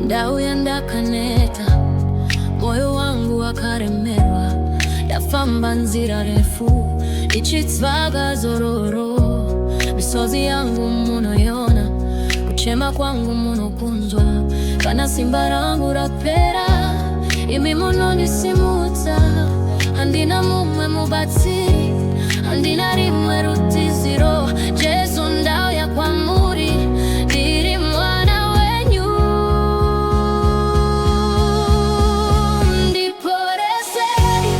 Ndauya ndakaneta, moyo wangu wakaremerwa. Ndafamba nzira refu, ichitsvaga zororo. Misozi yangu munoyona, kuchema kwangu munokunzwa. Kana simba rangu rapera, imi munondisimudza. Handina mumwe mubatsiri, handina rimwe rutiziro. Jesu ndauya kwamuri, ndiri mwana wenyu. Ndiporesei,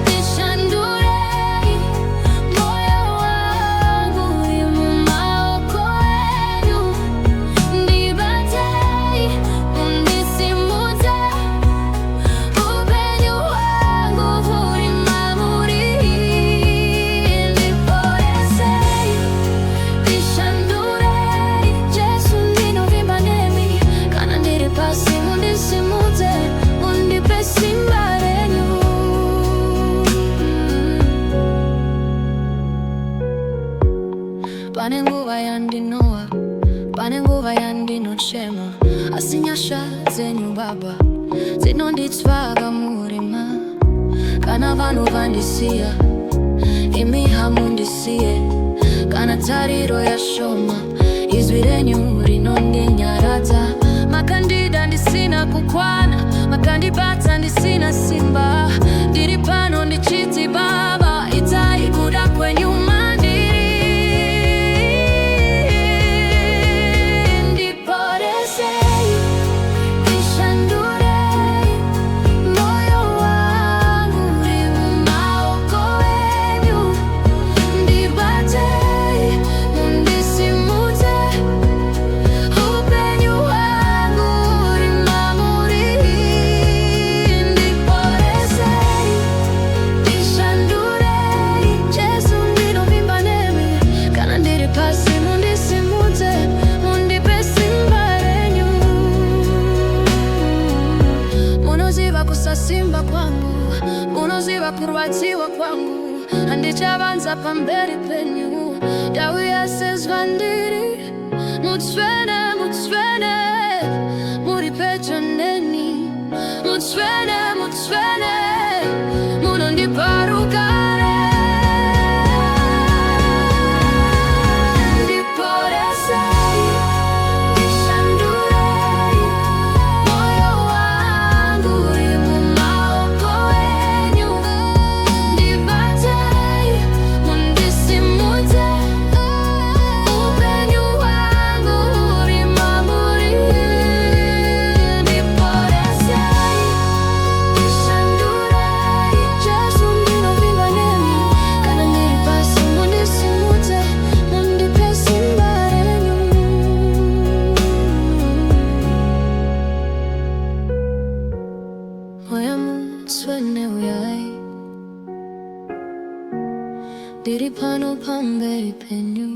ndishandurei. Moyo wangu uri mumaoko enyu. Ndibatei, mundisimudze. Upenyu wangu huri mamuri. Ndiporesei, ndishandurei. Jesu ndinovimba nemi, kana ndiri pasi mundisimudze. Mundipe simba renyu. Pane nguva yandinowa, pane nguva yandinochema. Asi nyasha dzenyu Baba dzinonditsvaga murima. Kana vanhu vandisiya, imi hamundisiye. Kana tariro yashoma, izwi renyu rinondinyaradza. Makandida ndisina kukwana, makandibata ndisina simba. Ndiri pano ndichiti Baba, itai kuda kwenyu mandiri. Ndiporesei, ndishandurei. Moyo wangu uri mumaoko enyu. Ndibatei, mundisimudze. Upenyu wangu uri mamuri. Ndiporesei, ndishandurei. Jesu ndinovimba nemi, kana ndiri pasi mundisimudze. Mundipe simba renyu. Munoziva kusasimba kwangu, munoziva kurwadziwa kwangu. Handichavanza pamberi penyu. Ndauya sezvandiri, mutsvene, mutsvene. Muri pedyo neni, mutsvene, mutsvene. Munondipa rugare. Ndiporesei, ndishandurei. Moyo wangu uri mumaoko enyu. Ndibatei, mundisimudze. Upenyu wangu uri mamuri. Ndiporesei, ndishandurei. Jesu ndinovimba nemi, kana ndiri pasi mundisimudze. Mundipe simba renyu. Moyo mutsvene uyai, ndiri pano pamberi penyu.